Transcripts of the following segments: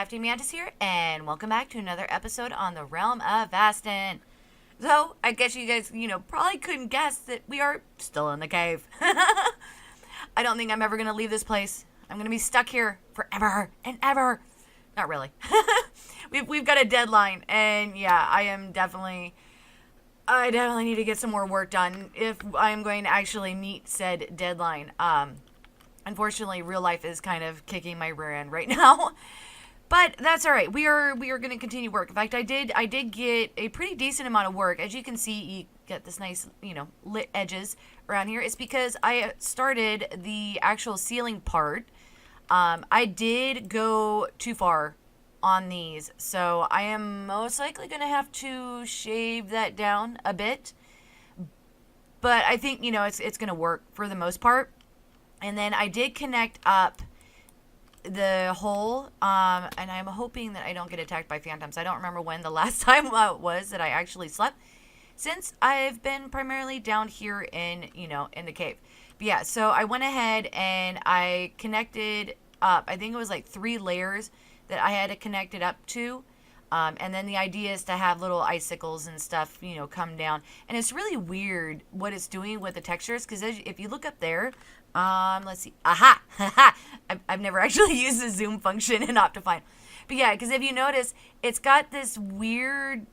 CraftingMantis here, and welcome back to another episode on the Realm of Vasten. So, I guess you guys, probably couldn't guess that we are still in the cave. I don't think I'm ever going to leave this place. I'm going to be stuck here forever and ever. Not really. We've got a deadline, and yeah, I definitely need to get some more work done if I am going to actually meet said deadline. Unfortunately, real life is kind of kicking my rear end right now. But that's all right. We are going to continue work. In fact, I did get a pretty decent amount of work. As you can see, you get this nice, lit edges around here. It's because I started the actual ceiling part. I did go too far on these, so I am most likely going to have to shave that down a bit. But I think, it's going to work for the most part. And then I did connect up the hole, and I'm hoping that I don't get attacked by phantoms. I don't remember when the last time was that I actually slept, since I've been primarily down here in, in the cave. But yeah, so I went ahead and I connected up, I think it was like 3 layers that I had to connect it up to. And then the idea is to have little icicles and stuff, come down. And it's really weird what it's doing with the textures, because if you look up there, let's see. Aha! I've never actually used the zoom function in Optifine. But yeah, because if you notice, it's got this weird,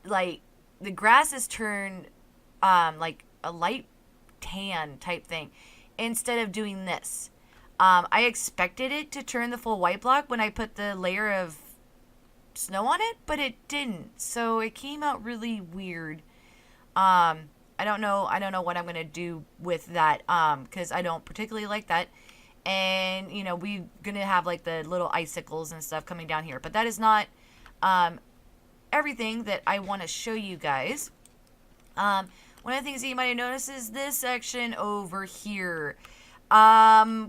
like, the grass is turned, like a light tan type thing, instead of doing this. I expected it to turn the full white block when I put the layer of snow on it, but it didn't. So it came out really weird. I don't know what I'm going to do with that, because I don't particularly like that. And, we're going to have, like, the little icicles and stuff coming down here. But that is not everything that I want to show you guys. One of the things that you might have noticed is this section over here. I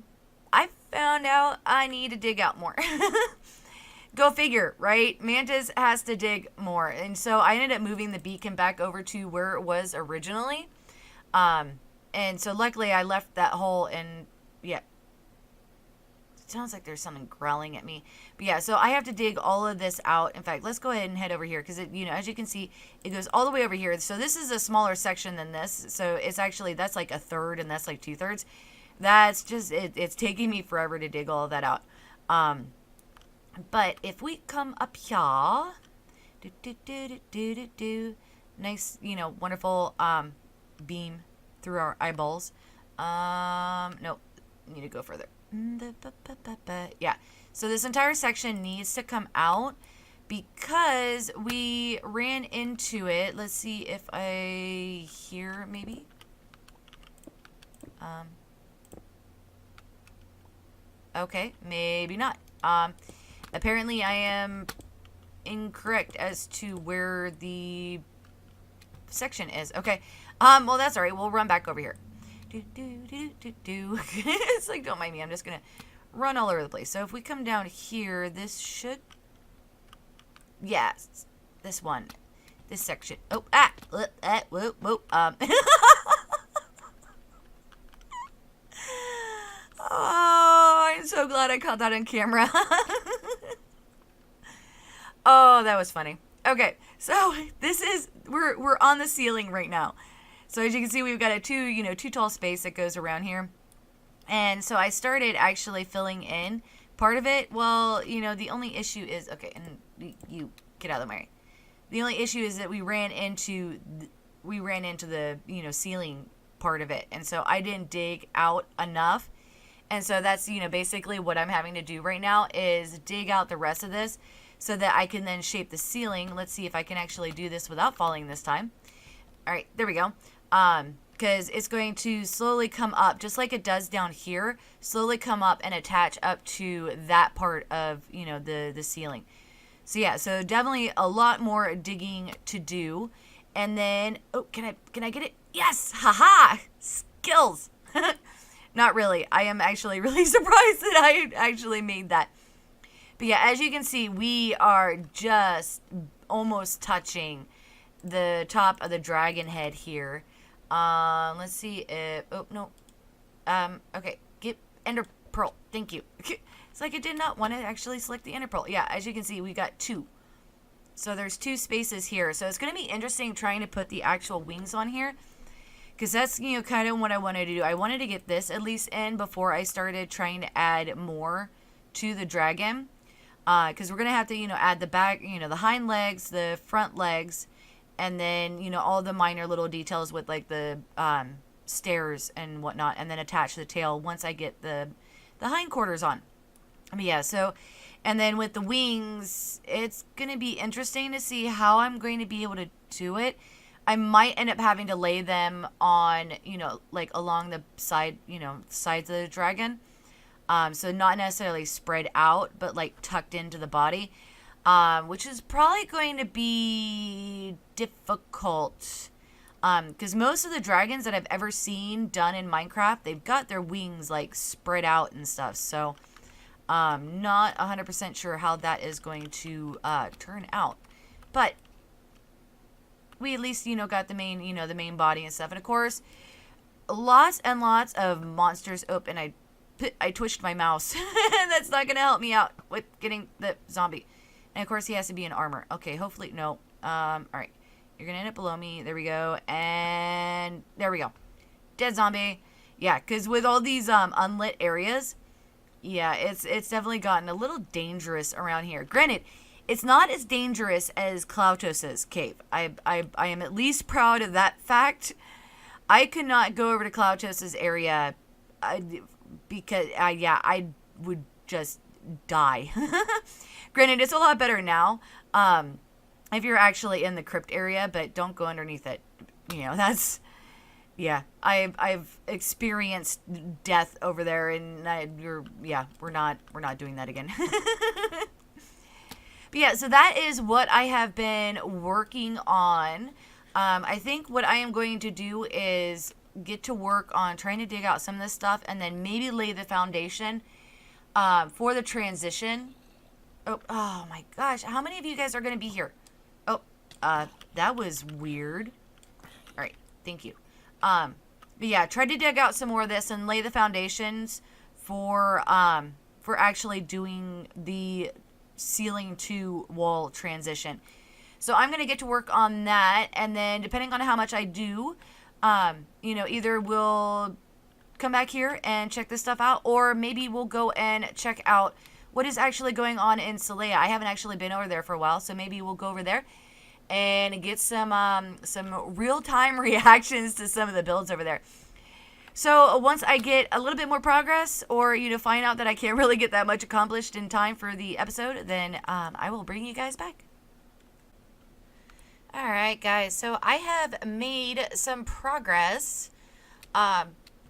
found out I need to dig out more. Go figure, right? Mantis has to dig more. And so I ended up moving the beacon back over to where it was originally. And so luckily I left that hole, and yeah. It sounds like there's something growling at me. But yeah, so I have to dig all of this out. In fact, let's go ahead and head over here, because it, as you can see, it goes all the way over here. So this is a smaller section than this. So it's actually, that's like 1/3 and that's like 2/3. That's just, it's taking me forever to dig all of that out. But if we come up here, nice, wonderful beam through our eyeballs. Nope, need to go further. Yeah, so this entire section needs to come out because we ran into it. Let's see if I hear maybe. Okay, maybe not. Apparently I am incorrect as to where the section is. Okay. Well, that's alright. We'll run back over here. It's like, don't mind me. I'm just going to run all over the place. So if we come down here, this should... Yes. This one. This section. Oh, whoop, whoop. Oh, I'm so glad I caught that on camera. Oh, that was funny. Okay, so this is, we're on the ceiling right now. So as you can see, we've got a two tall space that goes around here. And so I started actually filling in part of it. Well, the only issue is, okay, and you get out of the way. The only issue is that we ran into the, ceiling part of it. And so I didn't dig out enough. And so that's, basically what I'm having to do right now is dig out the rest of this so that I can then shape the ceiling. Let's see if I can actually do this without falling this time. All right, there we go. Because it's going to slowly come up, just like it does down here, slowly come up and attach up to that part of, the ceiling. So yeah, so definitely a lot more digging to do. And then, oh, can I get it? Yes, haha, skills. Not really. I am actually really surprised that I actually made that. But yeah, as you can see, we are just almost touching the top of the dragon head here. Let's see if... Oh, no. Okay. Get Ender Pearl. Thank you. It's like it did not want to actually select the inner pearl. Yeah, as you can see, we got 2. So there's 2 spaces here. So it's going to be interesting trying to put the actual wings on here. Because that's, you know, kind of what I wanted to do. I wanted to get this at least in before I started trying to add more to the dragon. Because we're going to have to, you know, add the back, you know, the hind legs, the front legs, and then, you know, all the minor little details with, like, the stairs and whatnot, and then attach the tail once I get the hindquarters on. I mean, yeah, so, and then with the wings, it's going to be interesting to see how I'm going to be able to do it. I might end up having to lay them on, you know, like along the side, you know, sides of the dragon. So not necessarily spread out, but like tucked into the body, which is probably going to be difficult. Because most of the dragons that I've ever seen done in Minecraft, they've got their wings like spread out and stuff. So not 100% sure how that is going to turn out. But we at least, you know, got the main, you know, the main body and stuff. And of course, lots and lots of monsters. Oh, and I twitched my mouse. That's not going to help me out with getting the zombie. And of course, he has to be in armor. Okay, hopefully, no. All right. You're going to end up below me. There we go. And there we go. Dead zombie. Yeah, because with all these unlit areas, yeah, it's definitely gotten a little dangerous around here. Granted, it's not as dangerous as Cloutos's cave. I am at least proud of that fact. I could not go over to Cloutos's area because, yeah, I would just die. Granted, it's a lot better now if you're actually in the crypt area, but don't go underneath it. You know, that's, yeah, I've experienced death over there, and we're not doing that again. But yeah, so that is what I have been working on. I think what I am going to do is get to work on trying to dig out some of this stuff and then maybe lay the foundation for the transition. Oh my gosh. How many of you guys are going to be here? Oh, that was weird. All right. Thank you. But yeah, try to dig out some more of this and lay the foundations for actually doing the ceiling to wall transition. So I'm going to get to work on that, and then depending on how much I do, you know, either we'll come back here and check this stuff out, or maybe we'll go and check out what is actually going on in Celea. I haven't actually been over there for a while, so maybe we'll go over there and get some real-time reactions to some of the builds over there. So once I get a little bit more progress, or, you know, find out that I can't really get that much accomplished in time for the episode, then I will bring you guys back. All right, guys. So I have made some progress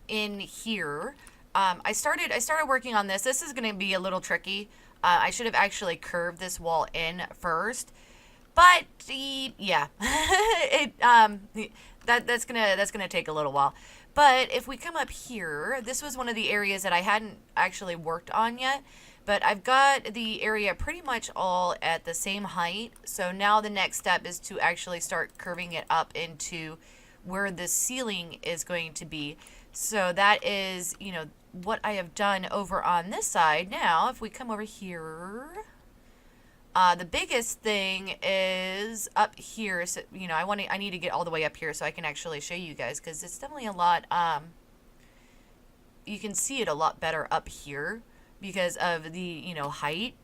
in here. I started working on this. This is going to be a little tricky. I should have actually curved this wall in first, but yeah, that's gonna take a little while. But if we come up here, this was one of the areas that I hadn't actually worked on yet, but I've got the area pretty much all at the same height. So now the next step is to actually start curving it up into where the ceiling is going to be. So that is, you know, what I have done over on this side. Now, if we come over here, the biggest thing is up here. So, you know, I need to get all the way up here so I can actually show you guys, because it's definitely a lot, you can see it a lot better up here because of the, you know, height.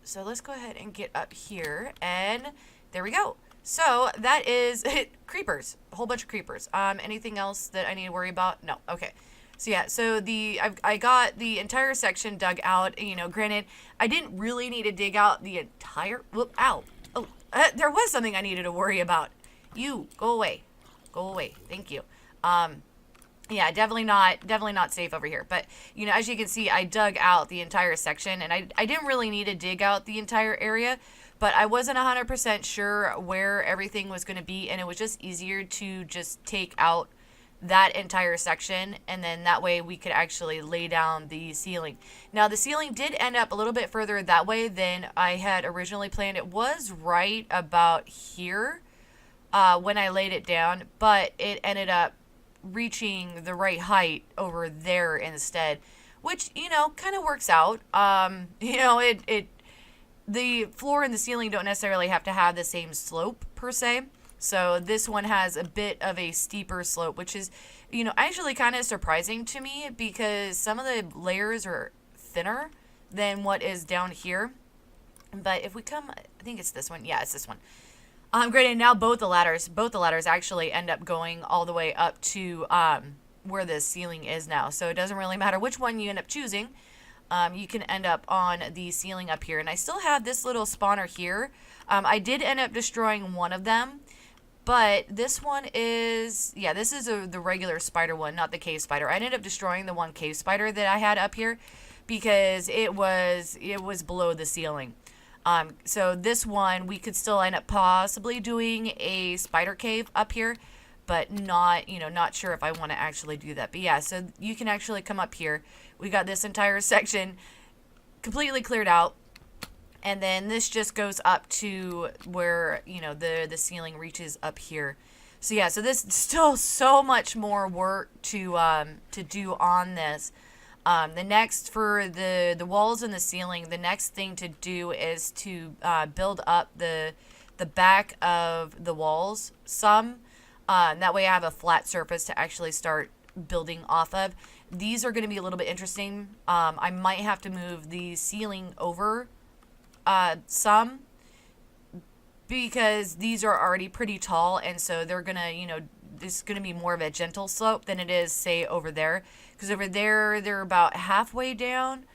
So let's go ahead and get up here, and there we go. So that is it. Creepers, a whole bunch of creepers. Anything else that I need to worry about? No. Okay. So yeah, so I got the entire section dug out. You know, granted, I didn't really need to dig out the entire. Whoop! Ow! Oh, there was something I needed to worry about. You go away, go away. Thank you. Yeah, definitely not safe over here. But you know, as you can see, I dug out the entire section, and I didn't really need to dig out the entire area, but I wasn't 100% sure where everything was going to be, and it was just easier to just take out that entire section, and then that way we could actually lay down the ceiling. Now the ceiling did end up a little bit further that way than I had originally planned. It was right about here when I laid it down, but it ended up reaching the right height over there instead, which, kind of works out. The floor and the ceiling don't necessarily have to have the same slope per se. So this one has a bit of a steeper slope, which is, actually kind of surprising to me because some of the layers are thinner than what is down here. But if we come, I think it's this one. Yeah, it's this one. Granted, now both the ladders actually end up going all the way up to where the ceiling is now. So it doesn't really matter which one you end up choosing. You can end up on the ceiling up here. And I still have this little spawner here. I did end up destroying one of them. But this one is, this is the regular spider one, not the cave spider. I ended up destroying the one cave spider that I had up here because it was below the ceiling. So this one, we could still end up possibly doing a spider cave up here, but not sure if I want to actually do that. But yeah, so you can actually come up here. We got this entire section completely cleared out. And then this just goes up to where, the ceiling reaches up here. So yeah, so this is still so much more work to do on this. The next, for the walls and the ceiling, the next thing to do is to build up the back of the walls some. That way I have a flat surface to actually start building off of. These are going to be a little bit interesting. I might have to move the ceiling over some because these are already pretty tall, and so they're gonna, this is gonna be more of a gentle slope than it is, say, over there, because over there they're about halfway down,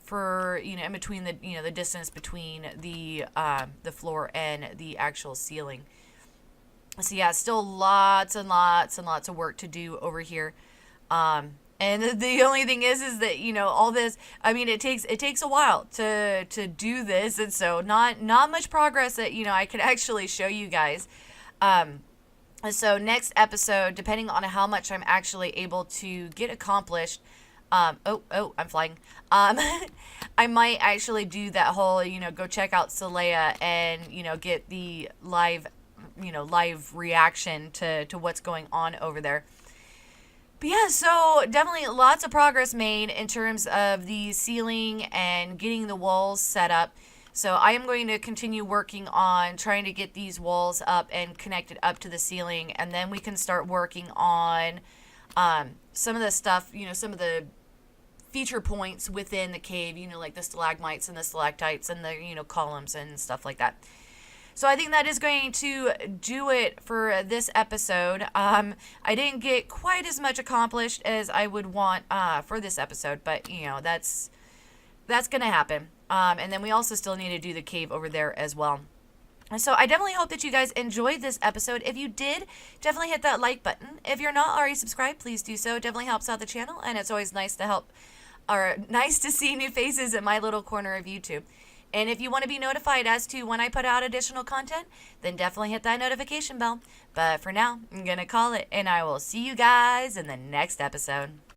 for in between the the distance between the floor and the actual ceiling. So yeah, still lots and lots and lots of work to do over here. And the only thing is that, all this, I mean, it takes a while to do this. And so not much progress that, I could actually show you guys. So next episode, depending on how much I'm actually able to get accomplished, I'm flying. I might actually do that whole, go check out Celea and, get the live reaction to what's going on over there. But yeah, so definitely lots of progress made in terms of the ceiling and getting the walls set up. So I am going to continue working on trying to get these walls up and connected up to the ceiling. And then we can start working on some of the stuff, some of the feature points within the cave, like the stalagmites and the stalactites and the, columns and stuff like that. So I think that is going to do it for this episode. I didn't get quite as much accomplished as I would want for this episode, but that's going to happen. And then we also still need to do the cave over there as well. So I definitely hope that you guys enjoyed this episode. If you did, definitely hit that like button. If you're not already subscribed, please do so. It definitely helps out the channel, and it's always nice to see new faces in my little corner of YouTube. And if you want to be notified as to when I put out additional content, then definitely hit that notification bell. But for now, I'm going to call it, and I will see you guys in the next episode.